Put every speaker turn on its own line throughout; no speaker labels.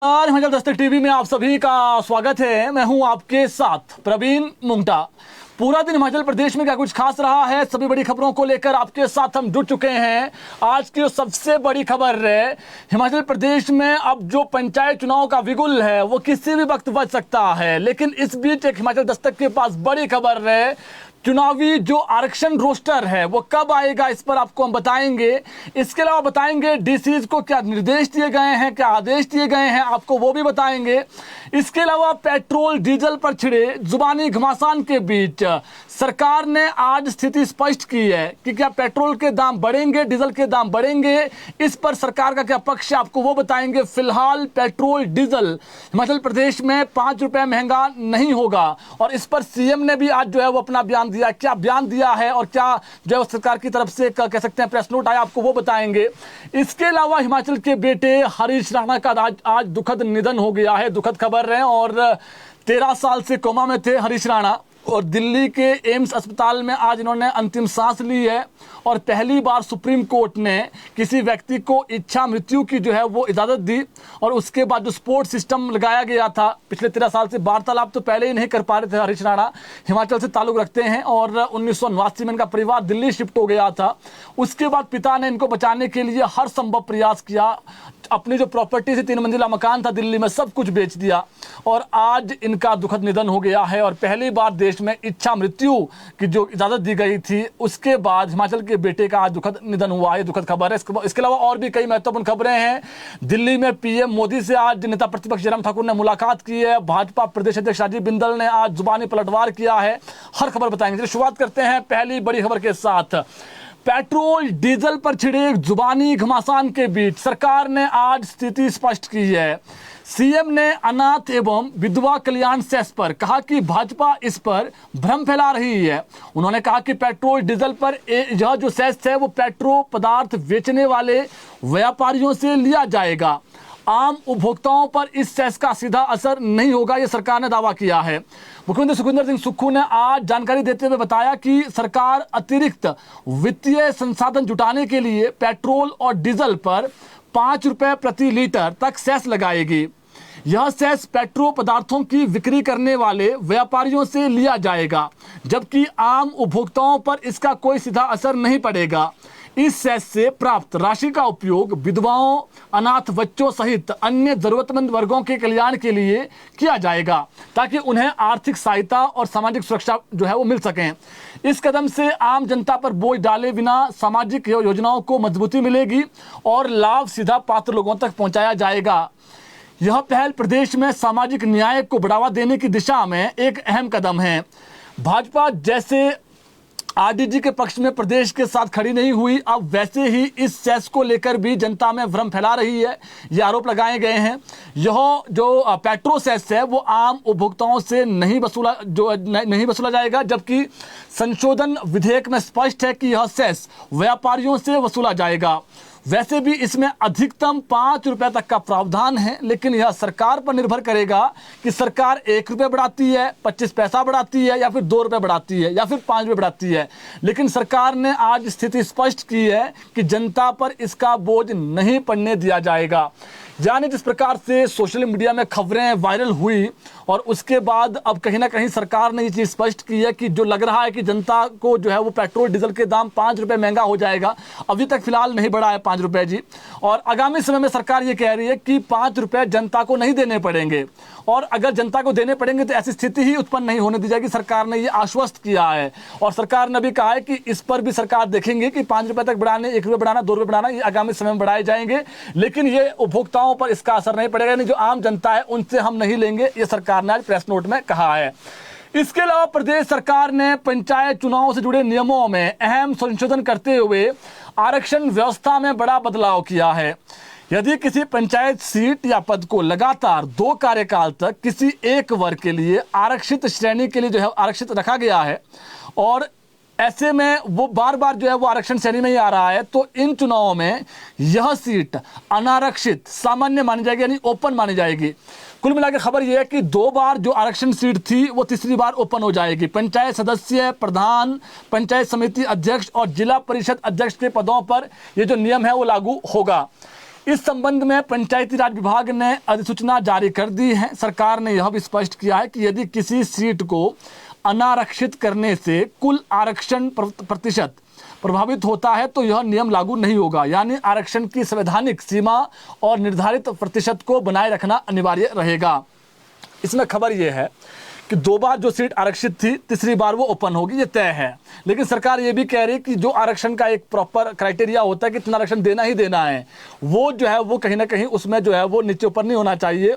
आज हिमाचल दस्तक टीवी में आप सभी का स्वागत है। मैं हूं आपके साथ प्रवीण मुंगटा। पूरा दिन हिमाचल प्रदेश में क्या कुछ खास रहा है, सभी बड़ी खबरों को लेकर आपके साथ हम जुट चुके हैं। आज की जो सबसे बड़ी खबर है, हिमाचल प्रदेश में अब जो पंचायत चुनाव का बिगुल है वो किसी भी वक्त बज सकता है। लेकिन इस बीच एक हिमाचल दस्तक के पास बड़ी खबर है, चुनावी जो आरक्षण रोस्टर है वो कब आएगा, इस पर आपको हम बताएंगे। इसके अलावा बताएंगे डीसीज को क्या निर्देश दिए गए हैं, क्या आदेश दिए गए हैं, आपको वो भी बताएंगे। इसके अलावा पेट्रोल डीजल पर छिड़े जुबानी घमासान के बीच सरकार ने आज स्थिति स्पष्ट की है कि क्या पेट्रोल के दाम बढ़ेंगे, डीजल के दाम बढ़ेंगे। इस पर सरकार का क्या पक्ष है, आपको वो बताएंगे। फिलहाल पेट्रोल डीजल हिमाचल प्रदेश में 5 रुपए महंगा नहीं होगा और इस पर सीएम ने भी आज जो है वो अपना बयान दिया। क्या बयान दिया है और क्या जो है सरकार की तरफ से कह सकते हैं प्रेस नोट आया, आपको वो बताएंगे। इसके अलावा हिमाचल के बेटे हरीश राणा का आज दुखद निधन हो गया है, दुखद खबर है। और 13 साल से कोमा में थे हरीश राणा और दिल्ली के एम्स अस्पताल में आज इन्होंने अंतिम सांस ली है। और पहली बार सुप्रीम कोर्ट ने किसी व्यक्ति को इच्छा मृत्यु की जो है वो इजाज़त दी। और उसके बाद जो सपोर्ट सिस्टम लगाया गया था पिछले 13 साल से, वार्तालाप तो पहले ही नहीं कर पा रहे थे। हरीश राणा हिमाचल से ताल्लुक़ रखते हैं और 1989 में इनका परिवार दिल्ली शिफ्ट हो गया था। उसके बाद पिता ने इनको बचाने के लिए हर संभव प्रयास किया, अपनी जो प्रॉपर्टी थी 3 मंजिला मकान था दिल्ली में, सब कुछ बेच दिया और आज इनका दुखद निधन हो गया है। और पहली बार देश में इच्छा मृत्यु की जो इजाज़त दी गई थी उसके बाद हिमाचल के बेटे का आज दुखद निधन हुआ है, दुखद खबर है। इसके अलावा और भी कई महत्वपूर्ण खबरें हैं। दिल्ली में पीएम मोदी से आज नेता प्रतिपक्ष जयराम ठाकुर ने मुलाकात की है। भाजपा प्रदेश अध्यक्ष राजीव बिंदल ने आज जुबानी पलटवार किया है। हर खबर बताएंगे। शुरुआत करते हैं पहली बड़ी खबर के साथ। पेट्रोल डीजल पर छिड़े जुबानी घमासान के बीच सरकार ने आज स्थिति स्पष्ट की है। सीएम ने अनाथ एवं विधवा कल्याण सेस पर कहा कि भाजपा इस पर भ्रम फैला रही है। उन्होंने कहा कि पेट्रोल डीजल पर यह जो सेस है वो पेट्रोल पदार्थ बेचने वाले व्यापारियों से लिया जाएगा, आम उपभोक्ताओं पर इस सेस का सीधा असर नहीं होगा, यह सरकार ने दावा किया है। मुख्यमंत्री सुखविंदर सिंह सुक्खू ने आज जानकारी देते हुए बताया कि सरकार अतिरिक्त वित्तीय संसाधन जुटाने के लिए पेट्रोल और डीजल पर 5 रुपए प्रति लीटर तक सेस लगाएगी। यह सेस पेट्रोल पदार्थों की बिक्री करने वाले व्यापारियों से लिया जाएगा, जबकि आम उपभोक्ताओं पर इसका कोई सीधा असर नहीं पड़ेगा। इस सेस से प्राप्त राशि का उपयोग विधवाओं, अनाथ बच्चों सहित अन्य जरूरतमंद वर्गों के कल्याण के लिए किया जाएगा ताकि उन्हें आर्थिक सहायता और सामाजिक सुरक्षा जो है वो मिल सकें। इस कदम से आम जनता पर बोझ डाले बिना सामाजिक योजनाओं को मजबूती मिलेगी और लाभ सीधा पात्र लोगों तक पहुंचाया जाएगा। यह पहल प्रदेश में सामाजिक न्याय को बढ़ावा देने की दिशा में एक अहम कदम है। भाजपा जैसे आरडीजी के पक्ष में प्रदेश के साथ खड़ी नहीं हुई, अब वैसे ही इस सेस को लेकर भी जनता में भ्रम फैला रही है, ये आरोप लगाए गए हैं। यह जो पेट्रोल सेस है वो आम उपभोक्ताओं से नहीं वसूला जाएगा, जबकि संशोधन विधेयक में स्पष्ट है कि यह सेस व्यापारियों से वसूला जाएगा। वैसे भी इसमें अधिकतम 5 रुपए तक का प्रावधान है, लेकिन यह सरकार पर निर्भर करेगा कि सरकार 1 रुपये बढ़ाती है, 25 पैसा बढ़ाती है, या फिर 2 रुपये बढ़ाती है, या फिर 5 रुपये बढ़ाती है। लेकिन सरकार ने आज स्थिति स्पष्ट की है कि जनता पर इसका बोझ नहीं पड़ने दिया जाएगा। यानी जिस प्रकार से सोशल मीडिया में खबरें वायरल हुई और उसके बाद अब कहीं ना कहीं सरकार ने ये चीज़ स्पष्ट की है कि जो लग रहा है कि जनता को जो है वो पेट्रोल डीजल के दाम 5 रुपये महंगा हो जाएगा, अभी तक फिलहाल नहीं बढ़ा है 5 रुपये जी। और आगामी समय में सरकार ये कह रही है कि 5 रुपये जनता को नहीं देने पड़ेंगे, और अगर जनता को देने पड़ेंगे तो ऐसी स्थिति ही उत्पन्न नहीं होने दी जाएगी। सरकार ने ये आश्वस्त किया है और सरकार ने भी कहा है कि इस पर भी सरकार देखेंगे कि 5 रुपये तक बढ़ाने, 1 रुपये बढ़ाना, 2 रुपये बढ़ाना, ये आगामी समय में बढ़ाए जाएंगे। लेकिन ये उपभोक्ताओं पर इसका असर नहीं पड़ेगा, यानी जो आम जनता है उनसे हम नहीं लेंगे, ये सरकार ने आज प्रेस नोट में कहा है। इसके अलावा प्रदेश सरकार ने पंचायत चुनाव से जुड़े नियमों में अहम संशोधन करते हुए आरक्षण व्यवस्था में बड़ा बदलाव किया है। यदि किसी पंचायत सीट या पद को लगातार 2 कार्यकाल तक किसी एक वर्ग के लिए आरक्षित श्रेणी के लिए जो है आरक्षित रखा गया है और ऐसे में वो बार बार जो है वो आरक्षण श्रेणी में ही आ रहा है, तो इन चुनावों में यह सीट अनारक्षित सामान्य मानी जाएगी, यानी ओपन मानी जाएगी। कुल मिलाकर खबर यह है कि 2 बार जो आरक्षण सीट थी वो तीसरी बार ओपन हो जाएगी। पंचायत सदस्य, प्रधान, पंचायत समिति अध्यक्ष और जिला परिषद अध्यक्ष के पदों पर ये जो नियम है वो लागू होगा। इस संबंध में पंचायती राज विभाग ने अधिसूचना जारी कर दी है। सरकार ने यह भी स्पष्ट किया है कि यदि किसी सीट को अनारक्षित करने से कुल आरक्षण प्रतिशत प्रभावित होता है तो यह नियम लागू नहीं होगा, यानी आरक्षण की संवैधानिक सीमा और निर्धारित प्रतिशत को बनाए रखना अनिवार्य रहेगा। इसमें खबर यह है कि 2 बार जो सीट आरक्षित थी, तीसरी बार वो ओपन होगी, ये तय है। लेकिन सरकार ये भी कह रही है कि जो आरक्षण का एक प्रॉपर क्राइटेरिया होता है कि इतना आरक्षण देना ही देना है, वो जो है वो कहीं ना कहीं उसमें जो है वो नीचे ऊपर नहीं होना चाहिए।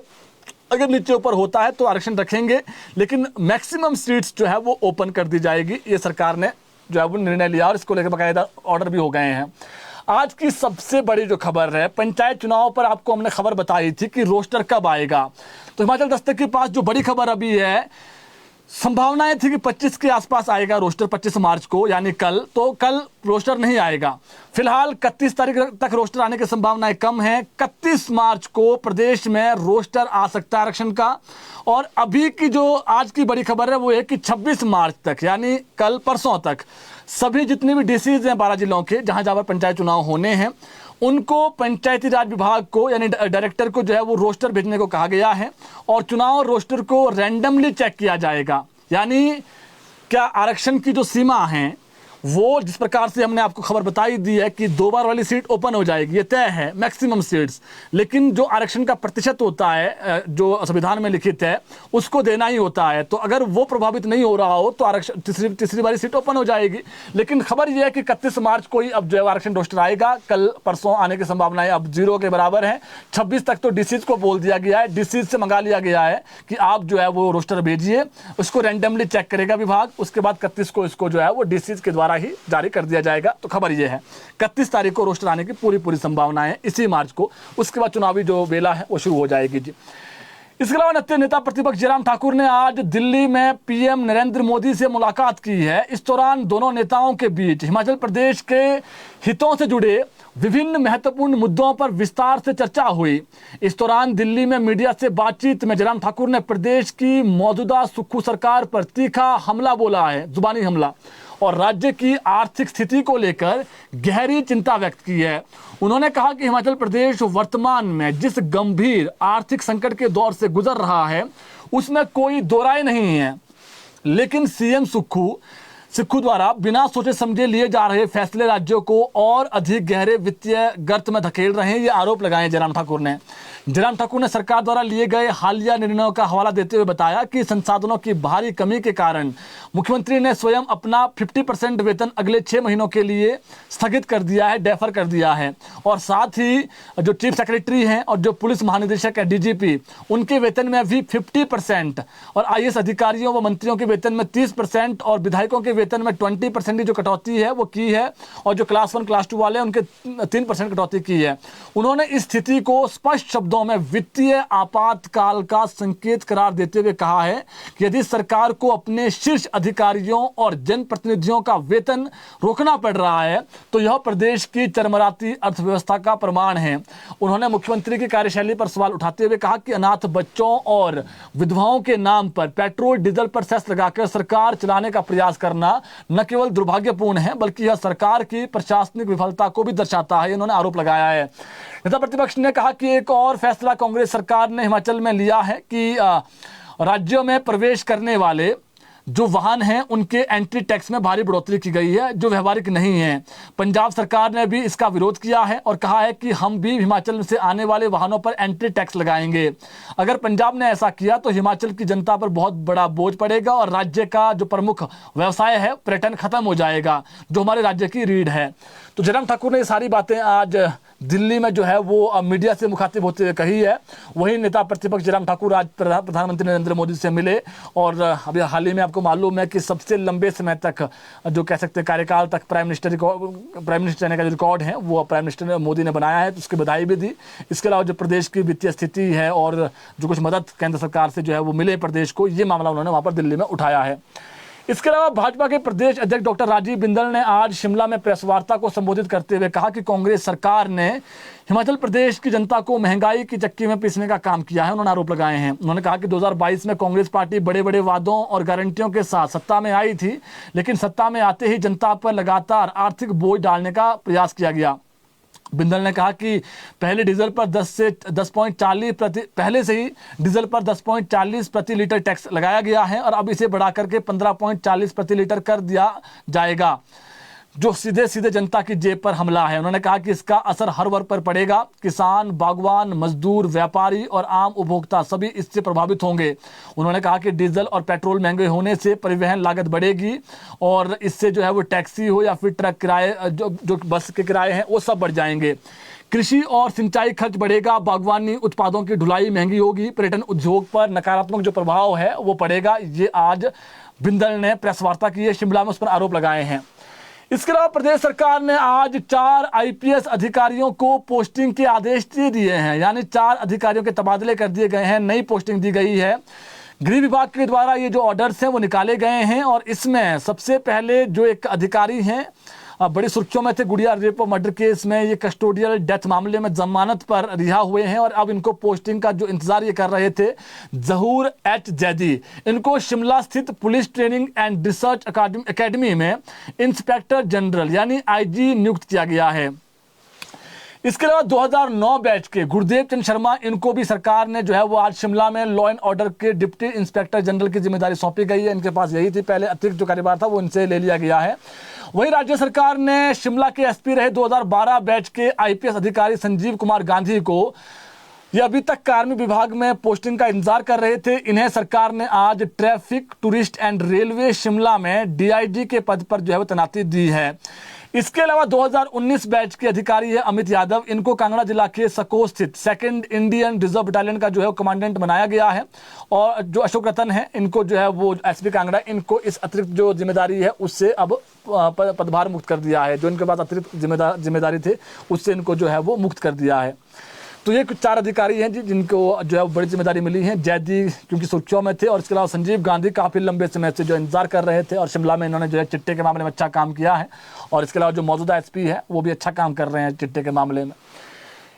अगर नीचे ऊपर होता है तो आरक्षण रखेंगे, लेकिन मैक्सिमम सीट्स जो है वो ओपन कर दी जाएगी। ये सरकार ने जो है वो निर्णय लिया और इसको लेकर बाकायदा ऑर्डर भी हो गए हैं। आज की सबसे बड़ी जो खबर है, पंचायत चुनाव पर आपको हमने खबर बताई थी कि रोस्टर कब आएगा। तो हिमाचल दस्तक के पास जो बड़ी खबर अभी है, संभावनाएं थी कि 25 के आसपास आएगा रोस्टर, 25 मार्च को यानी कल। तो कल रोस्टर नहीं आएगा। फिलहाल 31 तारीख तक रोस्टर आने की संभावनाएं कम है। 31 मार्च को प्रदेश में रोस्टर आ सकता है आरक्षण का। और अभी की जो आज की बड़ी खबर है वो है कि 26 मार्च तक यानी कल परसों तक सभी जितने भी डीसीज हैं 12 जिलों के जहां जहां पर पंचायत चुनाव होने हैं, उनको पंचायती राज विभाग को यानी डायरेक्टर को जो है वो रोस्टर भेजने को कहा गया है। और चुनाव रोस्टर को रैंडमली चेक किया जाएगा, यानी क्या आरक्षण की जो सीमा है वो जिस प्रकार से हमने आपको खबर बताई दी है कि 2 बार वाली सीट ओपन हो जाएगी, ये तय है मैक्सिमम सीट्स। लेकिन जो आरक्षण का प्रतिशत होता है जो संविधान में लिखित है उसको देना ही होता है। तो अगर वो प्रभावित नहीं हो रहा हो तो आरक्षण तीसरी वाली सीट ओपन हो जाएगी। लेकिन खबर यह है कि 31 मार्च को ही अब जो है आरक्षण रोस्टर आएगा। कल परसों आने की संभावनाएं अब 0 के बराबर है। 26 तक तो डीसीज को बोल दिया गया है, डीसीज से मंगा लिया गया है कि आप जो है वो रोस्टर भेजिए, उसको रैंडमली चेक करेगा विभाग। उसके बाद 31 को इसको जो है वो डीसीज के द्वारा ही जारी कर दिया जाएगा। तो खबर यह है 31 तारीख को रोस्टर आने की पूरी संभावना है इसी मार्च को। उसके बाद चुनावी जो बेला है वो शुरू हो जाएगी जी। इसके अलावा नेता प्रतिपक्ष जयराम ठाकुर ने आज दिल्ली में पीएम नरेंद्र मोदी से मुलाकात की है। इस दौरान दोनों नेताओं के बीच हिमाचल प्रदेश के हितों से जुड़े विभिन्न महत्वपूर्ण मुद्दों पर विस्तार से चर्चा हुई। इस दौरान दिल्ली में मीडिया से बातचीत में जयराम ठाकुर ने प्रदेश की मौजूदा सुक्खू सरकार पर तीखा हमला बोला है, जुबानी हमला, और राज्य की आर्थिक स्थिति को लेकर गहरी चिंता व्यक्त की है। उन्होंने कहा कि हिमाचल प्रदेश वर्तमान में जिस गंभीर आर्थिक संकट के दौर से गुजर रहा है उसमें कोई दो राय नहीं है, लेकिन सीएम सुक्खू द्वारा बिना सोचे समझे लिए जा रहे फैसले राज्यों को और अधिक गहरे वित्तीय गर्त में धकेल रहे हैं, ये आरोप लगाए जयराम ठाकुर ने। जयराम ठाकुर ने सरकार द्वारा लिए गए हालिया निर्णयों का हवाला देते हुए बताया कि संसाधनों की भारी कमी के कारण मुख्यमंत्री ने स्वयं अपना 50% वेतन अगले 6 महीनों के लिए स्थगित कर दिया है, डेफर कर दिया है। और साथ ही जो चीफ सेक्रेटरी हैं और जो पुलिस महानिदेशक है डीजीपी, उनके वेतन में भी 50% और आईएएस अधिकारियों व मंत्रियों के वेतन में 30% और विधायकों के वेतन में 20% की जो कटौती है वो की है। और जो क्लास 1 क्लास 2 वाले हैं उनके 3% कटौती की है। उन्होंने इस स्थिति को स्पष्ट शब्दों में वित्तीय आपातकाल का संकेत करार देते हुए कहा है कि यदि सरकार को अपने शीर्ष अधिकारियों और जनप्रतिनिधियों का वेतन रोकना पड़ रहा है तो यह प्रदेश की चरमराती अर्थव्यवस्था का प्रमाण है। उन्होंने मुख्यमंत्री की कार्यशैली पर सवाल उठाते हुए कहा कि अनाथ बच्चों और विधवाओं के नाम पर पेट्रोल डीजल पर सेस लगाकर सरकार चलाने का प्रयास करना न केवल दुर्भाग्यपूर्ण है बल्कि यह सरकार की प्रशासनिक विफलता को भी दर्शाता है, इन्होंने आरोप लगाया है। नेता प्रतिपक्ष ने कहा कि एक और फैसला कांग्रेस सरकार ने हिमाचल में लिया है कि राज्यों में प्रवेश करने वाले जो वाहन हैं उनके एंट्री टैक्स में भारी बढ़ोतरी की गई है जो व्यवहारिक नहीं है। पंजाब सरकार ने भी इसका विरोध किया है और कहा है कि हम भी हिमाचल से आने वाले वाहनों पर एंट्री टैक्स लगाएंगे। अगर पंजाब ने ऐसा किया तो हिमाचल की जनता पर बहुत बड़ा बोझ पड़ेगा और राज्य का जो प्रमुख व्यवसाय है पर्यटन खत्म हो जाएगा, जो हमारे राज्य की रीढ़ है। तो जयराम ठाकुर ने ये सारी बातें आज दिल्ली में जो है वो मीडिया से मुखातिब होते हुए कही है। वहीं नेता प्रतिपक्ष जयराम ठाकुर आज प्रधानमंत्री नरेंद्र मोदी से मिले और अभी हाल ही में आपको मालूम है कि सबसे लंबे समय तक जो कह सकते हैं कार्यकाल तक प्राइम मिनिस्टर रहने का जो रिकॉर्ड है वो प्राइम मिनिस्टर मोदी ने बनाया है, तो उसकी बधाई भी दी। इसके अलावा जो प्रदेश की वित्तीय स्थिति है और जो कुछ मदद केंद्र सरकार से जो है वो मिले प्रदेश को, ये मामला उन्होंने वहाँ पर दिल्ली में उठाया है। इसके अलावा भाजपा के प्रदेश अध्यक्ष डॉक्टर राजीव बिंदल ने आज शिमला में प्रेस वार्ता को संबोधित करते हुए कहा कि कांग्रेस सरकार ने हिमाचल प्रदेश की जनता को महंगाई की चक्की में पीसने का काम किया है, उन्होंने आरोप लगाए हैं। उन्होंने कहा कि 2022 में कांग्रेस पार्टी बड़े बड़े वादों और गारंटियों के साथ सत्ता में आई थी, लेकिन सत्ता में आते ही जनता पर लगातार आर्थिक बोझ डालने का प्रयास किया गया। बिंदल ने कहा कि पहले डीजल पर 10.40 पहले से ही डीजल पर 10.40 प्रति लीटर टैक्स लगाया गया है और अब इसे बढ़ाकर के 15.40 प्रति लीटर कर दिया जाएगा, जो सीधे सीधे जनता की जेब पर हमला है। उन्होंने कहा कि इसका असर हर वर्ग पर पड़ेगा। किसान, बागवान, मजदूर, व्यापारी और आम उपभोक्ता सभी इससे प्रभावित होंगे। उन्होंने कहा कि डीजल और पेट्रोल महंगे होने से परिवहन लागत बढ़ेगी और इससे जो है वो टैक्सी हो या फिर ट्रक किराए, जो बस के किराए हैं वो सब बढ़ जाएंगे। कृषि और सिंचाई खर्च बढ़ेगा, बागवानी उत्पादों की ढुलाई महंगी होगी, पर्यटन उद्योग पर नकारात्मक जो प्रभाव है वो पड़ेगा। ये आज बिंदल ने प्रेस वार्ता की है, शिमला में उस पर आरोप लगाए हैं। इसके अलावा प्रदेश सरकार ने आज 4 आईपीएस अधिकारियों को पोस्टिंग के आदेश दे दिए हैं, यानी 4 अधिकारियों के तबादले कर दिए गए हैं, नई पोस्टिंग दी गई है। गृह विभाग के द्वारा ये जो ऑर्डर्स हैं वो निकाले गए हैं और इसमें सबसे पहले जो एक अधिकारी हैं बड़ी सुर्खियों में थे, गुड़िया रेप और मर्डर केस में ये कस्टोडियल डेथ मामले में जमानत पर रिहा हुए हैं और अब इनको पोस्टिंग का जो इंतजार ये कर रहे थे, जहूर एच जैदी, इनको शिमला स्थित police training and research academy में इंस्पेक्टर जनरल यानी आईजी नियुक्त किया गया है। इसके अलावा 2009 बैच के गुरदेव चंद शर्मा, इनको भी सरकार ने जो है वो आज शिमला में लॉ एंड ऑर्डर के डिप्टी इंस्पेक्टर जनरल की जिम्मेदारी सौंपी गई है। इनके पास यही थी, पहले अतिरिक्त जो कार्यभार था वो इनसे ले लिया गया है। वहीं राज्य सरकार ने शिमला के एसपी रहे 2012 बैच के आईपीएस अधिकारी संजीव कुमार गांधी को, ये अभी तक कार्मिक विभाग में पोस्टिंग का इंतजार कर रहे थे, इन्हें सरकार ने आज traffic, tourist and railway Shimla में डीआईजी के पद पर जो है वो तैनाती दी है। इसके अलावा 2019 बैच के अधिकारी है अमित यादव, इनको कांगड़ा जिला के सको स्थित 2nd इंडियन रिजर्व बटालियन का जो है कमांडेंट बनाया गया है और जो अशोक रतन है इनको जो है वो एसपी कांगड़ा, इनको इस अतिरिक्त जो जिम्मेदारी है उससे अब पदभार मुक्त कर दिया है। जो इनके पास अतिरिक्त जिम्मेदारी थे उससे इनको जो है वो मुक्त कर दिया है। तो ये कुछ 4 अधिकारी हैं जिनको जो है बड़ी जिम्मेदारी मिली है। जैदी क्योंकि सुर्खियों में थे और इसके अलावा संजीव गांधी काफ़ी लंबे समय से जो इंतजार कर रहे थे और शिमला में इन्होंने जो है चिट्टे के मामले में अच्छा काम किया है और इसके अलावा जो मौजूदा एसपी है वो भी अच्छा काम कर रहे हैं चिट्टे के मामले में।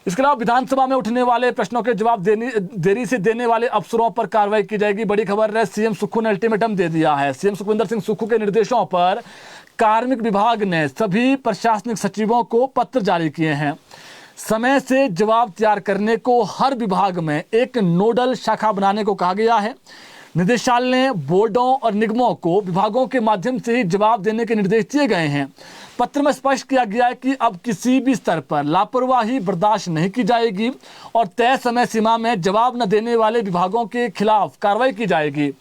इसके अलावा विधानसभा में उठने वाले प्रश्नों के जवाब देरी से देने वाले अफसरों पर कार्रवाई की जाएगी। बड़ी खबर है, सीएम सुक्खू ने अल्टीमेटम दे दिया है। सीएम सुखविंदर सिंह सुक्खू के निर्देशों पर कार्मिक विभाग ने सभी प्रशासनिक सचिवों को पत्र जारी किए हैं। समय से जवाब तैयार करने को हर विभाग में एक नोडल शाखा बनाने को कहा गया है। निदेशालय ने बोर्डों और निगमों को विभागों के माध्यम से ही जवाब देने के निर्देश दिए गए हैं। पत्र में स्पष्ट किया गया है कि अब किसी भी स्तर पर लापरवाही बर्दाश्त नहीं की जाएगी और तय समय सीमा में जवाब न देने वाले विभागों के खिलाफ कार्रवाई की जाएगी।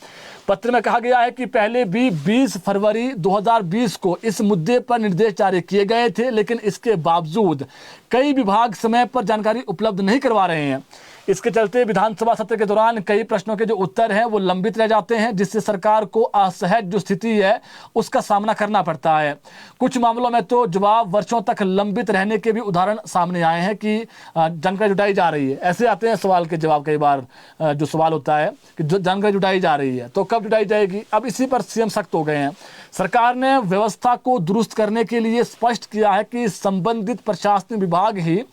पत्र में कहा गया है कि पहले भी 20 फरवरी 2020 को इस मुद्दे पर निर्देश जारी किए गए थे, लेकिन इसके बावजूद कई विभाग समय पर जानकारी उपलब्ध नहीं करवा रहे हैं। इसके चलते विधानसभा सत्र के दौरान कई प्रश्नों के जो उत्तर हैं वो लंबित रह जाते हैं, जिससे सरकार को असहज जो स्थिति है उसका सामना करना पड़ता है। कुछ मामलों में तो जवाब वर्षों तक लंबित रहने के भी उदाहरण सामने आए हैं कि जानकारी जुटाई जा रही है। ऐसे आते हैं सवाल के जवाब, कई बार जो सवाल होता है कि जानकारी जुटाई जा रही है तो कब जुटाई जाएगी। अब इसी पर सीएम सख्त हो गए हैं। सरकार ने व्यवस्था को दुरुस्त करने के लिए स्पष्ट किया है कि संबंधित प्रशासनिक विभाग ही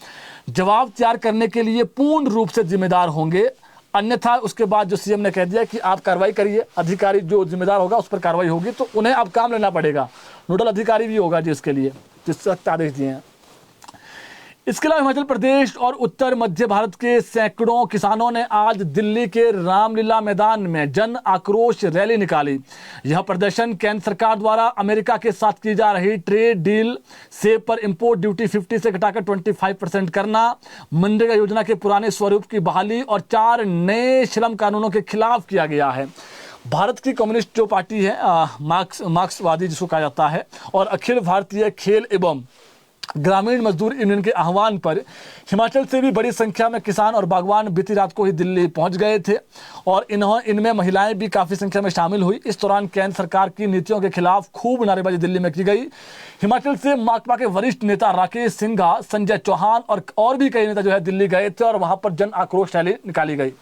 जवाब तैयार करने के लिए पूर्ण रूप से जिम्मेदार होंगे, अन्यथा उसके बाद जो सीएम ने कह दिया कि आप कार्रवाई करिए, अधिकारी जो जिम्मेदार होगा उस पर कार्रवाई होगी, तो उन्हें अब काम लेना पड़ेगा। नोडल अधिकारी भी होगा जिसके लिए सख्त आदेश दिए हैं। इसके अलावा हिमाचल प्रदेश और उत्तर मध्य भारत के सैकड़ों किसानों ने आज दिल्ली के रामलीला मैदान में जन आक्रोश रैली निकाली। यह प्रदर्शन केंद्र सरकार द्वारा अमेरिका के साथ की जा रही ट्रेड डील सेब पर इंपोर्ट ड्यूटी 50 से घटाकर 25% करना, मनरेगा योजना के पुराने स्वरूप की बहाली और 4 नए श्रम कानूनों के खिलाफ किया गया है। भारत की कम्युनिस्ट जो पार्टी है मार्क्सवादी जिसको कहा जाता है और अखिल भारतीय खेल एवं ग्रामीण मजदूर यूनियन के आह्वान पर हिमाचल से भी बड़ी संख्या में किसान और बागवान बीती रात को ही दिल्ली पहुंच गए थे और इनमें महिलाएं भी काफ़ी संख्या में शामिल हुई। इस दौरान केंद्र सरकार की नीतियों के खिलाफ खूब नारेबाजी दिल्ली में की गई। हिमाचल से माकपा के वरिष्ठ नेता राकेश सिंघा, संजय चौहान और भी कई नेता जो है दिल्ली गए थे और वहां पर जन आक्रोश रैली निकाली गई।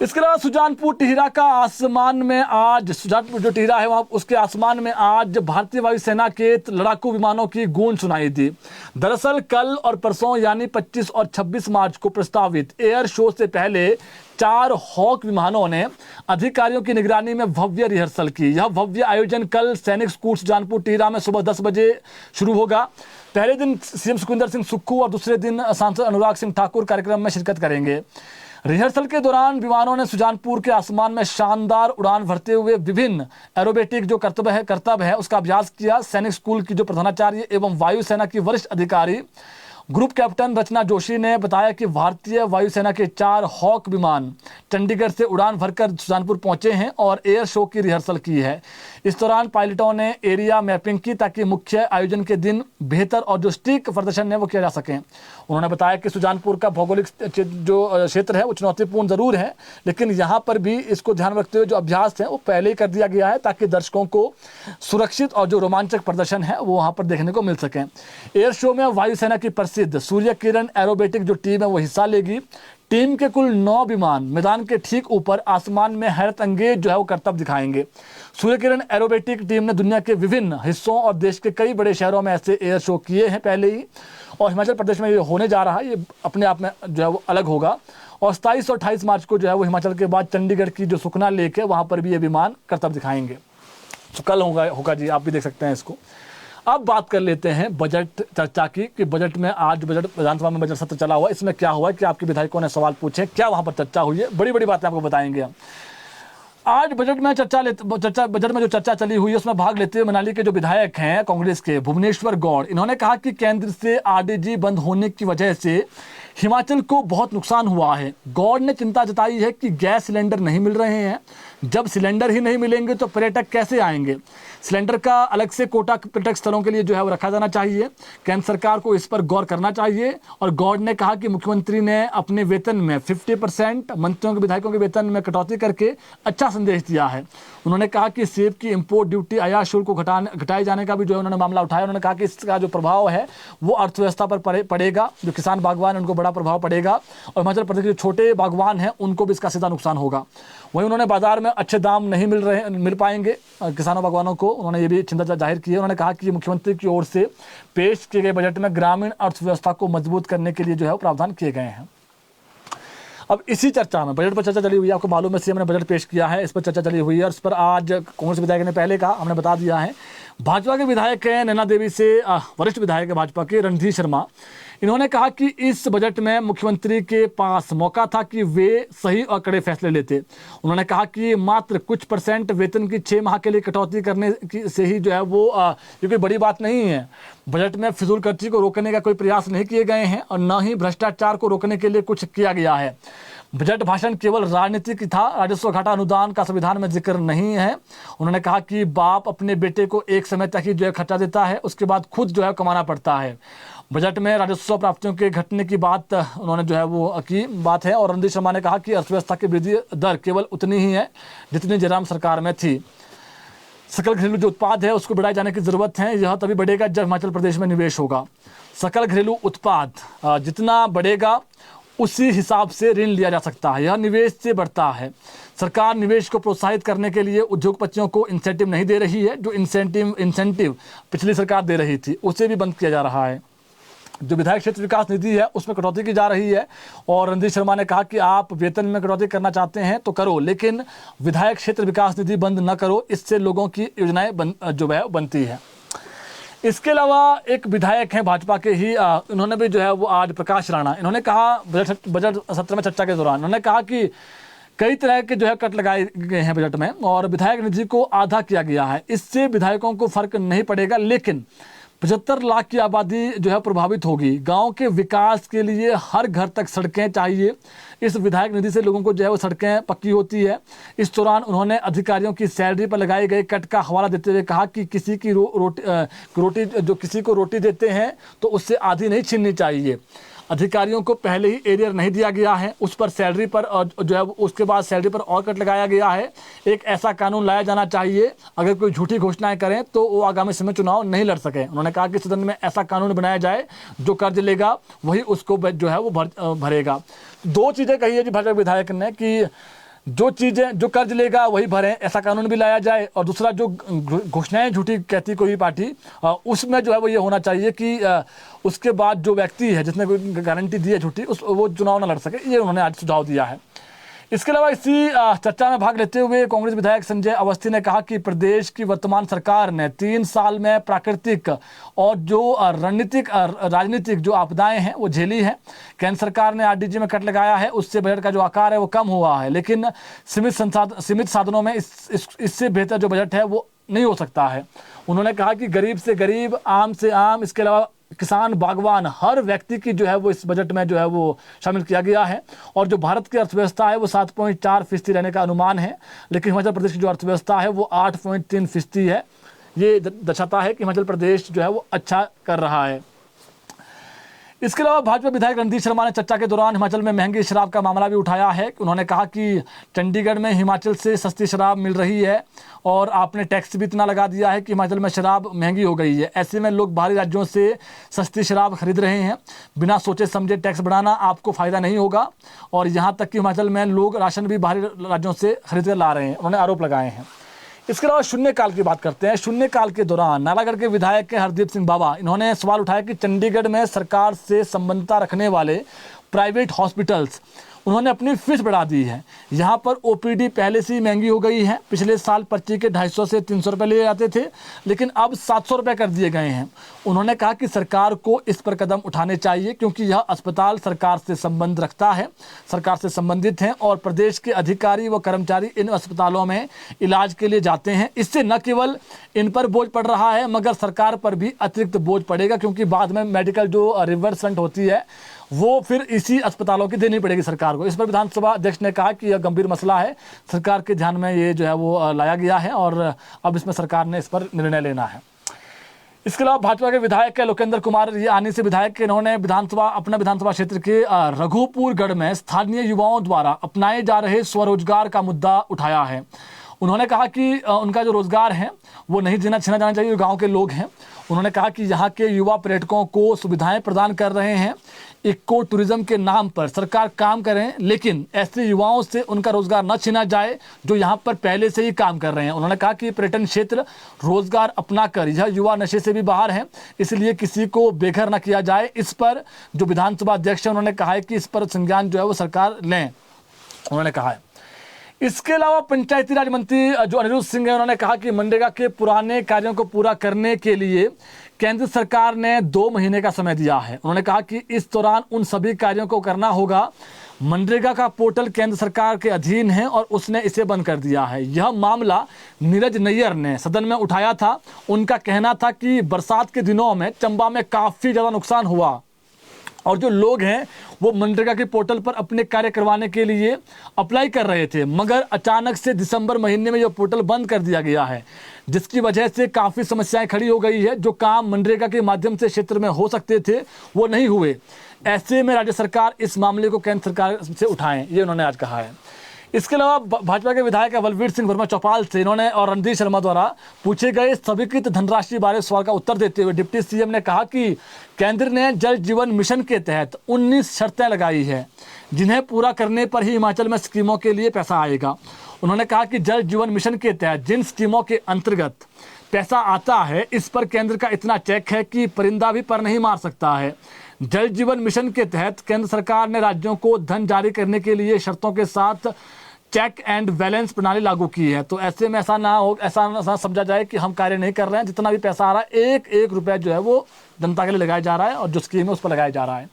इसके अलावा सुजानपुर टिहरा का आसमान में आज, सुजानपुर जो टिहरा है वहाँ उसके आसमान में आज भारतीय वायुसेना के लड़ाकू विमानों की गूंज सुनाई दी। दरअसल कल और परसों यानी 25 और 26 मार्च को प्रस्तावित एयर शो से पहले 4 हॉक विमानों ने अधिकारियों की निगरानी में भव्य रिहर्सल की। यह भव्य आयोजन कल सैनिक स्कूल सुजानपुर टिहरा में सुबह 10 बजे शुरू होगा। पहले दिन सीएम सुखविंदर सिंह सुक्खू और दूसरे दिन सांसद अनुराग सिंह ठाकुर कार्यक्रम में शिरकत करेंगे। रिहर्सल के दौरान विमानों ने सुजानपुर के आसमान में शानदार उड़ान भरते हुए विभिन्न एरोबेटिक जो करतब है उसका अभ्यास किया। सैनिक स्कूल की जो प्रधानाचार्य एवं वायुसेना की वरिष्ठ अधिकारी ग्रुप कैप्टन रचना जोशी ने बताया कि भारतीय वायुसेना के 4 हॉक विमान चंडीगढ़ से उड़ान भरकर सुजानपुर पहुंचे हैं और एयर शो की रिहर्सल की है। इस दौरान पायलटों ने एरिया मैपिंग की ताकि मुख्य आयोजन के दिन बेहतर और जो सटीक प्रदर्शन है वो किया जा सके। उन्होंने बताया कि सुजानपुर का भौगोलिक जो क्षेत्र है वो चुनौतीपूर्ण ज़रूर है, लेकिन यहाँ पर भी इसको ध्यान में रखते हुए जो अभ्यास है वो पहले ही कर दिया गया है ताकि दर्शकों को सुरक्षित और जो रोमांचक प्रदर्शन है वो वहाँ पर देखने को मिल सकें। एयर शो में वायुसेना की प्रसिद्ध सूर्य किरण एरोबेटिक जो टीम है वो हिस्सा लेगी। टीम के कुल 9 विमान मैदान के ठीक ऊपर आसमान में हैरत अंगेज जो है वो करतब दिखाएंगे। सूर्य किरण एरोबेटिक टीम ने दुनिया के विभिन्न हिस्सों और देश के कई बड़े शहरों में ऐसे एयर शो किए हैं पहले ही, और हिमाचल प्रदेश में ये होने जा रहा है। ये अपने आप में जो है वो अलग होगा। और 27 और 28 मार्च को जो है वो हिमाचल के बाद चंडीगढ़ की जो सुखना लेक है वहाँ पर भी ये विमान करतब दिखाएंगे। तो कल होगा जी, आप भी देख सकते हैं इसको। अब बात कर लेते हैं बजट चर्चा की कि बजट में आज बजट विधानसभा में बजट सत्र चला हुआ, इसमें क्या हुआ कि आपके विधायकों ने सवाल पूछे, क्या वहाँ पर चर्चा हुई है, बड़ी बड़ी बातें आपको बताएंगे हम। आज बजट में बजट में जो चर्चा चली हुई है उसमें भाग लेते हुए मनाली के जो विधायक हैं कांग्रेस के भुवनेश्वर गौड़, इन्होंने कहा कि केंद्र से आरडीजी बंद होने की वजह से हिमाचल को बहुत नुकसान हुआ है। गौड़ ने चिंता जताई है कि गैस सिलेंडर नहीं मिल रहे हैं, जब सिलेंडर ही नहीं मिलेंगे तो पर्यटक कैसे आएंगे। सिलेंडर का अलग से कोटा पर्यटक स्थलों के लिए जो है वो रखा जाना चाहिए। केंद्र सरकार को इस पर गौर करना चाहिए। और गौड़ ने कहा कि मुख्यमंत्री ने अपने वेतन में 50% मंत्रियों के विधायकों के वेतन में कटौती करके अच्छा संदेश दिया है। उन्होंने कहा कि सेब की इंपोर्ट ड्यूटी आयात शुल्क को घटाए जाने का भी जो है उन्होंने मामला उठाया। उन्होंने कहा कि इसका जो प्रभाव है वो अर्थव्यवस्था पर पड़ेगा, जो किसान बागवान है उनको बड़ा प्रभाव पड़ेगा और हिमाचल प्रदेश के जो छोटे बागवान हैं उनको भी इसका सीधा नुकसान होगा। वहीं उन्होंने बाजार में अच्छे दाम नहीं मिल पाएंगे किसानों बागवानों को, उन्होंने ये भी चिंता जाहिर की है। उन्होंने कहा कि मुख्यमंत्री की ओर से पेश किए गए बजट में ग्रामीण अर्थव्यवस्था को मजबूत करने के लिए जो है प्रावधान किए गए हैं। अब इसी चर्चा में बजट पर चर्चा चली हुई है, आपको मालूम है सीएम ने बजट पेश किया है, इस पर चर्चा चली हुई है और इस पर आज कांग्रेस विधायक ने पहले कहा, हमने बता दिया है। भाजपा के विधायक हैं नैना देवी से वरिष्ठ विधायक है भाजपा के रणधीर शर्मा, इन्होंने कहा कि इस बजट में मुख्यमंत्री के पास मौका था कि वे सही और कड़े फैसले लेते। उन्होंने कहा कि मात्र कुछ % वेतन की 6 माह के लिए कटौती करने की से ही जो है वो ये कोई बड़ी बात नहीं है। बजट में फिजूल खर्ची को रोकने का कोई प्रयास नहीं किए गए हैं और न ही भ्रष्टाचार को रोकने के लिए कुछ किया गया है। बजट भाषण केवल राजनीति की था, राजस्व घाटा अनुदान का संविधान में जिक्र नहीं है। उन्होंने कहा कि बाप अपने बेटे को एक समय तक ही जो है खर्चा देता है, उसके बाद खुद जो है कमाना पड़ता है। बजट में राजस्व प्राप्तियों के घटने की बात उन्होंने जो है वो की बात है। और रणधीर शर्मा ने कहा कि अर्थव्यवस्था की वृद्धि दर केवल उतनी ही है जितनी जयराम सरकार में थी। सकल घरेलू जो उत्पाद है उसको बढ़ाए जाने की जरूरत है, यह तभी बढ़ेगा जब हिमाचल प्रदेश में निवेश होगा। सकल घरेलू उत्पाद जितना बढ़ेगा उसी हिसाब से ऋण लिया जा सकता है, यह निवेश से बढ़ता है। सरकार निवेश को प्रोत्साहित करने के लिए उद्योगपतियों को इंसेंटिव नहीं दे रही है, जो इंसेंटिव पिछली सरकार दे रही थी उसे भी बंद किया जा रहा है। जो विधायक क्षेत्र विकास निधि है उसमें कटौती की जा रही है और रणधीर शर्मा ने कहा कि आप वेतन में कटौती करना चाहते हैं तो करो, लेकिन विधायक क्षेत्र विकास निधि बंद न करो, इससे लोगों की योजनाएं जो है बनती है। इसके अलावा एक विधायक हैं भाजपा के ही, इन्होंने भी जो है वो आज प्रकाश राणा, इन्होंने कहा बजट सत्र में चर्चा के दौरान उन्होंने कहा कि कई तरह के जो है कट लगाए गए हैं बजट में और विधायक निधि को आधा किया गया है, इससे विधायकों को फर्क नहीं पड़ेगा, लेकिन 75 लाख की आबादी जो है प्रभावित होगी। गांव के विकास के लिए हर घर तक सड़कें चाहिए, इस विधायक निधि से लोगों को जो है वो सड़कें पक्की होती है। इस दौरान उन्होंने अधिकारियों की सैलरी पर लगाए गए कट का हवाला देते हुए कहा कि किसी की रोटी जो किसी को रोटी देते हैं तो उससे आधी नहीं छीननी चाहिए। अधिकारियों को पहले ही एरियर नहीं दिया गया है, उस पर सैलरी पर जो है उसके बाद सैलरी पर और कट लगाया गया है। एक ऐसा कानून लाया जाना चाहिए, अगर कोई झूठी घोषणाएं करें तो वो आगामी समय चुनाव नहीं लड़ सके। उन्होंने कहा कि सदन में ऐसा कानून बनाया जाए, जो कर्ज लेगा वही उसको जो है वो भरेगा। 2 चीज़ें कही है जी भाजपा विधायक ने कि जो चीज़ें जो कर्ज लेगा वही भरें, ऐसा कानून भी लाया जाए। और दूसरा, जो घोषणाएं झूठी कहती कोई भी पार्टी, उसमें जो है वो ये होना चाहिए कि उसके बाद जो व्यक्ति है जिसने कोई गारंटी दी है झूठी, वो चुनाव न लड़ सके। ये उन्होंने आज सुझाव दिया है। इसके अलावा इसी चर्चा में भाग लेते हुए कांग्रेस विधायक संजय अवस्थी ने कहा कि प्रदेश की वर्तमान सरकार ने 3 साल में प्राकृतिक और जो राजनीतिक जो आपदाएं हैं वो झेली हैं। केंद्र सरकार ने आरडीजी में कट लगाया है, उससे बजट का जो आकार है वो कम हुआ है, लेकिन सीमित साधनों में इससे बेहतर जो बजट है वो नहीं हो सकता है। उन्होंने कहा कि गरीब से गरीब, आम से आम, इसके अलावा किसान, बागवान, हर व्यक्ति की जो है वो इस बजट में जो है वो शामिल किया गया है। और जो भारत की अर्थव्यवस्था है वो 7.4% रहने का अनुमान है, लेकिन हिमाचल प्रदेश की जो अर्थव्यवस्था है वो 8.3% है। ये दर्शाता है कि हिमाचल प्रदेश जो है वो अच्छा कर रहा है। इसके अलावा भाजपा विधायक रणधीर शर्मा ने चर्चा के दौरान हिमाचल में महंगी शराब का मामला भी उठाया है। उन्होंने कहा कि चंडीगढ़ में हिमाचल से सस्ती शराब मिल रही है और आपने टैक्स भी इतना लगा दिया है कि हिमाचल में शराब महंगी हो गई है। ऐसे में लोग बाहरी राज्यों से सस्ती शराब खरीद रहे हैं। बिना सोचे समझे टैक्स बढ़ाना आपको फ़ायदा नहीं होगा। और यहाँ तक कि हिमाचल में लोग राशन भी बाहरी राज्यों से खरीद कर ला रहे हैं, उन्होंने आरोप लगाए हैं। इसके अलावा शून्यकाल की बात करते हैं। शून्यकाल के दौरान नालागढ़ के विधायक हरदीप सिंह बाबा, इन्होंने सवाल उठाया कि चंडीगढ़ में सरकार से संबंधता रखने वाले प्राइवेट हॉस्पिटल्स, उन्होंने अपनी फीस बढ़ा दी है। यहाँ पर ओपीडी पहले से ही महंगी हो गई है। पिछले साल पर्ची के 250 से 300 रुपये लिए जाते थे, लेकिन अब 700 रुपये कर दिए गए हैं। उन्होंने कहा कि सरकार को इस पर कदम उठाने चाहिए, क्योंकि यह अस्पताल सरकार से संबंध रखता है, सरकार से संबंधित हैं और प्रदेश के अधिकारी व कर्मचारी इन अस्पतालों में इलाज के लिए जाते हैं। इससे न केवल इन पर बोझ पड़ रहा है, मगर सरकार पर भी अतिरिक्त बोझ पड़ेगा, क्योंकि बाद में मेडिकल जो रिवर्समेंट होती है वो फिर इसी अस्पतालों की देनी पड़ेगी सरकार को। इस पर विधानसभा अध्यक्ष ने कहा कि यह गंभीर मसला है, सरकार के ध्यान में ये जो है वो लाया गया है और अब इसमें सरकार ने इस पर निर्णय लेना है। इसके अलावा भाजपा के विधायक लोकेंद्र कुमार आनी से विधायक, इन्होंने अपना विधानसभा क्षेत्र के रघुपुरगढ़ में स्थानीय युवाओं द्वारा अपनाए जा रहे स्वरोजगार का मुद्दा उठाया है। उन्होंने कहा कि उनका जो रोजगार है वो नहीं छीना जाना चाहिए, गाँव के लोग हैं। उन्होंने कहा कि यहाँ के युवा पर्यटकों को सुविधाएं प्रदान कर रहे हैं, इको टूरिज्म के नाम पर सरकार काम करें, लेकिन ऐसे युवाओं से उनका रोजगार न छीना जाए जो यहाँ पर पहले से ही काम कर रहे हैं। उन्होंने कहा कि पर्यटन क्षेत्र रोजगार अपना कर यह युवा नशे से भी बाहर हैं, इसलिए किसी को बेघर न किया जाए। इस पर जो विधानसभा अध्यक्ष है उन्होंने कहा है कि इस पर संज्ञान जो है वो सरकार लें, उन्होंने कहा है। इसके अलावा पंचायती राज मंत्री जो अनिरुद्ध सिंह है, उन्होंने कहा कि मनरेगा के पुराने कार्यों को पूरा करने के लिए केंद्र सरकार ने 2 महीने का समय दिया है। उन्होंने कहा कि इस दौरान उन सभी कार्यों को करना होगा। मनरेगा का पोर्टल केंद्र सरकार के अधीन है और उसने इसे बंद कर दिया है। यह मामला नीरज नैयर ने सदन में उठाया था। उनका कहना था कि बरसात के दिनों में चंबा में काफ़ी ज़्यादा नुकसान हुआ और जो लोग हैं वो मनरेगा के पोर्टल पर अपने कार्य करवाने के लिए अप्लाई कर रहे थे, मगर अचानक से दिसंबर महीने में यह पोर्टल बंद कर दिया गया है, जिसकी वजह से काफ़ी समस्याएं खड़ी हो गई है। जो काम मनरेगा के माध्यम से क्षेत्र में हो सकते थे वो नहीं हुए। ऐसे में राज्य सरकार इस मामले को केंद्र सरकार से उठाएं, ये उन्होंने आज कहा है। इसके अलावा भाजपा के विधायक बलवीर सिंह वर्मा चौपाल से इन्होंने और रणधीर शर्मा द्वारा पूछे गए स्वीकृत धनराशि बारे सवाल का उत्तर देते हुए डिप्टी सीएम ने कहा कि केंद्र ने जल जीवन मिशन के तहत 19 शर्तें लगाई है, जिन्हें पूरा करने पर ही हिमाचल में स्कीमों के लिए पैसा आएगा। उन्होंने कहा कि जल जीवन मिशन के तहत जिन स्कीमों के अंतर्गत पैसा आता है, इस पर केंद्र का इतना चेक है कि परिंदा भी पर नहीं मार सकता है। जल जीवन मिशन के तहत केंद्र सरकार ने राज्यों को धन जारी करने के लिए शर्तों के साथ चेक एंड बैलेंस प्रणाली लागू की है। तो ऐसे में ऐसा ना समझा जाए कि हम कार्य नहीं कर रहे हैं। जितना भी पैसा आ रहा है, एक रुपया जो है वो जनता के लिए लगाया जा रहा है और जो स्कीम है उस पर लगाया जा रहा है।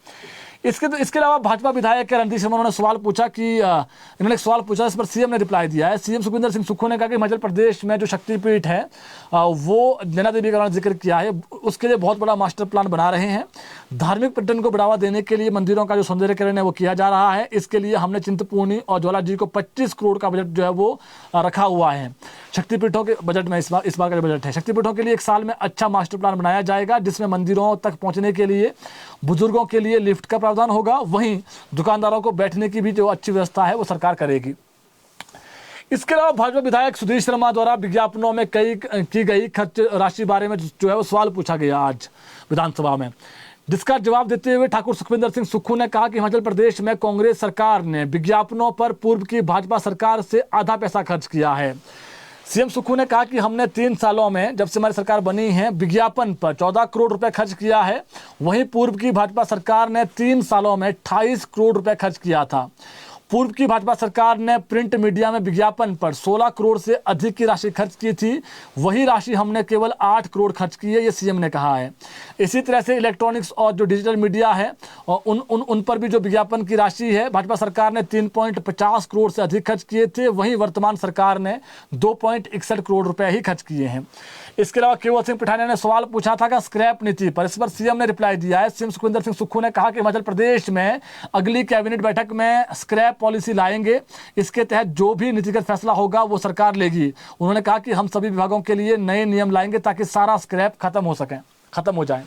इसके अलावा भाजपा विधायक रणधीर शर्मा ने सवाल पूछा कि इन्होंने एक सवाल पूछा, इस पर सीएम ने रिप्लाई दिया है। सीएम सुखविंदर सिंह सुक्खू ने कहा कि हिमाचल प्रदेश में जो शक्तिपीठ है वो नैना देवी का जिक्र किया है, उसके लिए बहुत बड़ा मास्टर प्लान बना रहे हैं। धार्मिक पर्यटन को बढ़ावा देने के लिए मंदिरों का जो सौंदर्यीकरण है वो किया जा रहा है। इसके लिए हमने चिंतपूर्णी और ज्वालाजी को 25 करोड़ का बजट जो है वो रखा हुआ है। शक्तिपीठों के बजट में इस बार का बजट है। शक्तिपीठों के लिए एक साल में अच्छा मास्टर प्लान बनाया जाएगा, जिसमें मंदिरों तक पहुंचने के लिए बुजुर्गों के लिए लिफ्ट का प्रावधान होगा। वहीं दुकानदारों को बैठने की भी जो अच्छी व्यवस्था है वो सरकार करेगी। इसके अलावा भाजपा विधायक सुधीर शर्मा द्वारा विज्ञापनों में की गई खर्च राशि बारे में जो है वो सवाल पूछा गया आज विधानसभा में। जिसका जवाब देते हुए ठाकुर सुखविंदर सिंह सुक्खू ने कहा कि हिमाचल प्रदेश में कांग्रेस सरकार ने विज्ञापनों पर पूर्व की भाजपा सरकार से आधा पैसा खर्च किया है। सीएम सुक्खू ने कहा कि हमने 3 सालों में, जब से हमारी सरकार बनी है, विज्ञापन पर 14 करोड़ रुपए खर्च किया है। वहीं पूर्व की भाजपा सरकार ने 3 सालों में 28 करोड़ रुपए खर्च किया था। पूर्व की भाजपा सरकार ने प्रिंट मीडिया में विज्ञापन पर 16 करोड़ से अधिक की राशि खर्च की थी। वही राशि हमने केवल 8 करोड़ खर्च की है, ये सीएम ने कहा है। इसी तरह से इलेक्ट्रॉनिक्स और जो डिजिटल मीडिया है उन पर भी जो विज्ञापन की राशि है, भाजपा सरकार ने 3.50 करोड़ से अधिक खर्च किए थे। वहीं वर्तमान सरकार ने 2.61 करोड़ रुपए ही खर्च किए हैं। इसके अलावा केवल सिंह पिठानिया ने सवाल पूछा था कि स्क्रैप नीति पर, इस पर सीएम ने रिप्लाई दिया है। सीएम सुखविंदर सिंह सुक्खू ने कहा कि हिमाचल प्रदेश में अगली कैबिनेट बैठक में स्क्रैप पॉलिसी लाएंगे। इसके तहत जो भी नीतिगत फैसला होगा वो सरकार लेगी। उन्होंने कहा कि हम सभी विभागों के लिए नए नियम लाएंगे ताकि सारा स्क्रैप खत्म हो जाए।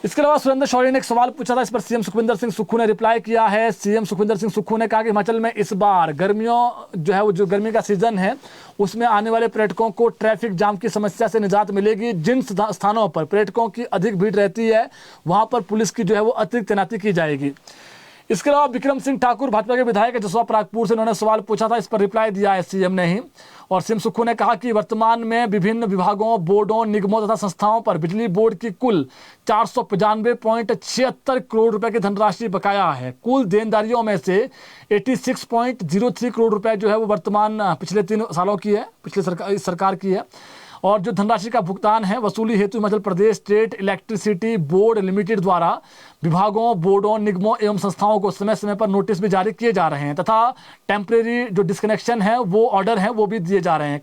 इसके अलावा सुरेंद्र शौरी ने एक सवाल पूछा था, इस पर सीएम सुखविंदर सिंह सुक्खू ने रिप्लाई किया है। सीएम सुखविंदर सिंह सुक्खू ने कहा कि हिमाचल में इस बार गर्मियों जो है वो जो गर्मी का सीजन है उसमें आने वाले पर्यटकों को ट्रैफिक जाम की समस्या से निजात मिलेगी। जिन स्थानों पर पर्यटकों की अधिक भीड़ रहती है वहां पर पुलिस की जो है वो अतिरिक्त तैनाती की जाएगी। इसके अलावा विक्रम सिंह ठाकुर भाजपा के विधायक जसवा परागपुर से उन्होंने सवाल पूछा था, इस पर रिप्लाई दिया है सीएम ने ही। और सीएम सुक्खू ने कहा कि वर्तमान में विभिन्न विभागों, बोर्डों, निगमों तथा संस्थाओं पर बिजली बोर्ड की कुल 495.76 करोड़ रुपए की धनराशि बकाया है। कुल देनदारियों में से 86.03 करोड़ रुपए जो है वो वर्तमान पिछले 3 सालों की है, पिछले सरकार की है। और जो धनराशि का भुगतान है वसूली हेतु Himachal Pradesh state electricity board limited द्वारा विभागों, बोर्डों, निगमों एवं संस्थाओं को समय समय पर नोटिस भी जारी किए जा रहे हैं तथा टेम्परेरी जो डिस्कनेक्शन है वो ऑर्डर है वो भी दिए जा रहे हैं।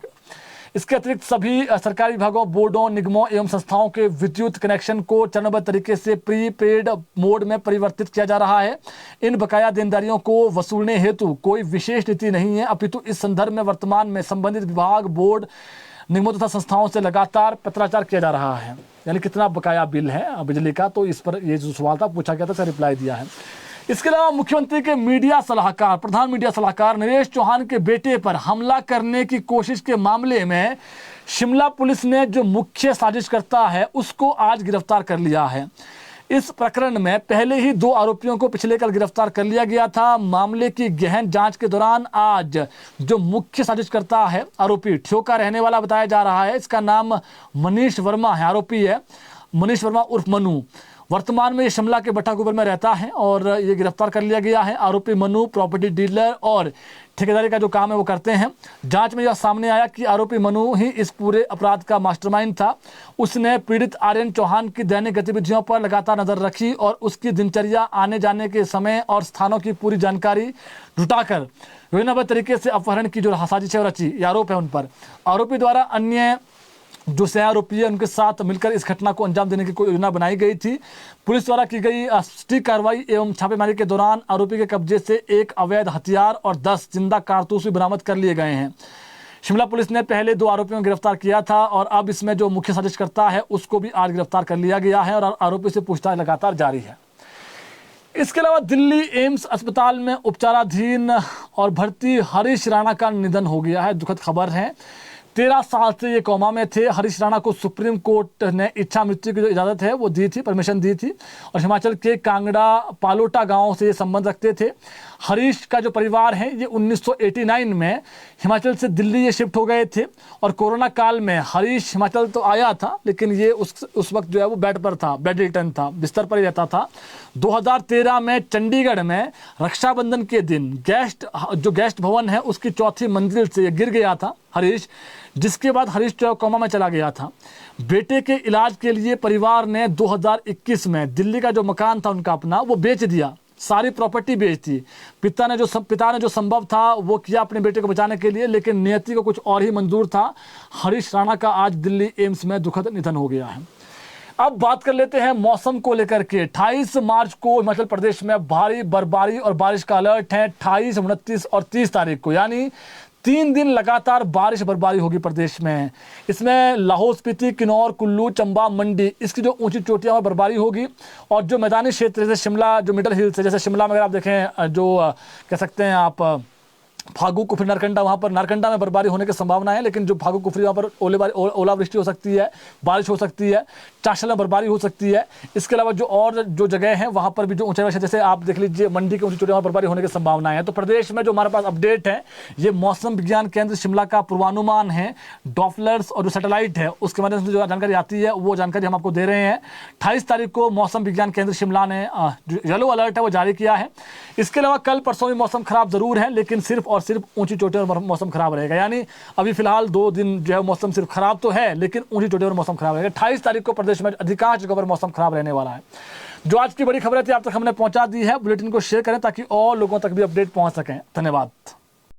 इसके अतिरिक्त सभी सरकारी विभागों, बोर्डों, निगमों एवं संस्थाओं के विद्युत कनेक्शन को चरणबद्ध तरीके से प्रीपेड मोड में परिवर्तित किया जा रहा है। इन बकाया देनदारियों को वसूलने हेतु कोई विशेष नीति नहीं है, अपितु इस संदर्भ में वर्तमान में संबंधित विभाग, बोर्ड, निगमों तथा संस्थाओं से लगातार पत्राचार किया जा रहा है। यानी कितना बकाया बिल है बिजली का, तो इस पर ये जो सवाल था पूछा गया था, उसका रिप्लाई दिया है। इसके अलावा मुख्यमंत्री के मीडिया सलाहकार, प्रधान मीडिया सलाहकार नरेश चौहान के बेटे पर हमला करने की कोशिश के मामले में शिमला पुलिस ने जो मुख्य साजिशकर्ता है उसको आज गिरफ्तार कर लिया है। इस प्रकरण में पहले ही 2 आरोपियों को पिछले कल गिरफ्तार कर लिया गया था। मामले की गहन जांच के दौरान आज जो मुख्य साजिशकर्ता है, आरोपी ठियोका रहने वाला बताया जा रहा है, इसका नाम मनीष वर्मा है, आरोपी है मनीष वर्मा उर्फ मनु। वर्तमान में ये शिमला के बट्टागुबर में रहता है और ये गिरफ्तार कर लिया गया है। आरोपी मनु प्रॉपर्टी डीलर और ठेकेदारी का जो काम है वो करते हैं। जांच में यह सामने आया कि आरोपी मनु ही इस पूरे अपराध का मास्टरमाइंड था। उसने पीड़ित आर्यन चौहान की दैनिक गतिविधियों पर लगातार नजर रखी और उसकी दिनचर्या, आने जाने के समय और स्थानों की पूरी जानकारी जुटाकर योजनाबद्ध तरीके से अपहरण की जो साजिश है रची, ये आरोप है उन पर। आरोपी द्वारा अन्य जो सह आरोपी है उनके साथ मिलकर इस घटना को अंजाम देने की कोई योजना बनाई गई थी। पुलिस द्वारा की गई सटीक कार्रवाई एवं छापेमारी के दौरान आरोपी के कब्जे से एक अवैध हथियार और 10 जिंदा कारतूस भी बरामद कर लिए गए हैं। शिमला पुलिस ने पहले 2 आरोपियों को गिरफ्तार किया था और अब इसमें जो मुख्य साजिशकर्ता है उसको भी आज गिरफ्तार कर लिया गया है और आरोपी से पूछताछ लगातार जारी है। इसके अलावा दिल्ली एम्स अस्पताल में उपचाराधीन और भर्ती हरीश राणा का निधन हो गया है। दुखद खबर है। 13 साल से ये कोमा में थे। हरीश राणा को सुप्रीम कोर्ट ने इच्छा मृत्यु की जो इजाज़त है वो दी थी, परमिशन दी थी और हिमाचल के कांगड़ा पालोटा गांव से ये संबंध रखते थे। हरीश का जो परिवार है ये 1989 में हिमाचल से दिल्ली ये शिफ्ट हो गए थे और कोरोना काल में हरीश हिमाचल तो आया था लेकिन ये उस वक्त जो है वो बेड पर था, बेड रिटर्न था, बिस्तर पर ही रहता था। 2013 में चंडीगढ़ में रक्षाबंधन के दिन गेस्ट भवन है उसकी 4थी मंजिल से ये गिर गया था हरीश, जिसके बाद हरीश जो कोमा में चला गया था। बेटे के इलाज के लिए परिवार ने 2021 में दिल्ली का जो मकान था उनका अपना वो बेच दिया, सारी प्रॉपर्टी बेच दी। पिता ने जो संभव था वो किया अपने बेटे को बचाने के लिए, लेकिन नियति को कुछ और ही मंजूर था। हरीश राणा का आज दिल्ली एम्स में दुखद निधन हो गया है। अब बात कर लेते हैं मौसम को लेकर के। 28 मार्च को हिमाचल प्रदेश में भारी बर्फबारी और बारिश का अलर्ट है। 28, 29 और 30 तारीख को यानी 3 दिन लगातार बारिश बर्फबारी होगी प्रदेश में। इसमें लाहौल स्पीति, किन्नौर, कुल्लू, चंबा, मंडी इसकी जो ऊंची चोटियां में बर्फबारी होगी और जो मैदानी क्षेत्र जैसे शिमला, जो मिडल हिल्स है, जैसे शिमला में अगर आप देखें जो कह सकते हैं आप फागू कुफरी नारकंडा, वहाँ पर नारकंडा में बर्फबारी होने की संभावना है, लेकिन जो फागू कुफरी वहाँ पर ओलावृष्टि हो सकती है, बारिश हो सकती है, चाशल में बर्फबारी हो सकती है। इसके अलावा जो जगह हैं वहाँ पर भी जो ऊंचाई जैसे आप देख लीजिए मंडी के ऊंची चोटियों में बर्फबारी होने की संभावना है। तो प्रदेश में जो हमारे पास अपडेट है ये मौसम विज्ञान केंद्र शिमला का पूर्वानुमान है, डॉप्लर्स और जो सैटेलाइट है उसके माध्यम से जो जानकारी आती है वो जानकारी हम आपको दे रहे हैं। 28 तारीख को मौसम विज्ञान केंद्र शिमला ने येलो अलर्ट है वो जारी किया है। इसके अलावा कल परसों भी मौसम खराब जरूर है, लेकिन सिर्फ और सिर्फ ऊंची चोटियों पर मौसम खराब रहेगा। यानी अभी फिलहाल 2 दिन जो है मौसम सिर्फ खराब तो है, लेकिन ऊंची चोटियों पर मौसम खराब रहेगा। 28 तारीख को प्रदेश में अधिकांश जगह पर मौसम खराब रहने वाला है। जो आज की बड़ी खबरें थी आप तक हमने पहुंचा दी है। बुलेटिन को शेयर करें ताकि और लोगों तक भी अपडेट पहुंच सकें। धन्यवाद।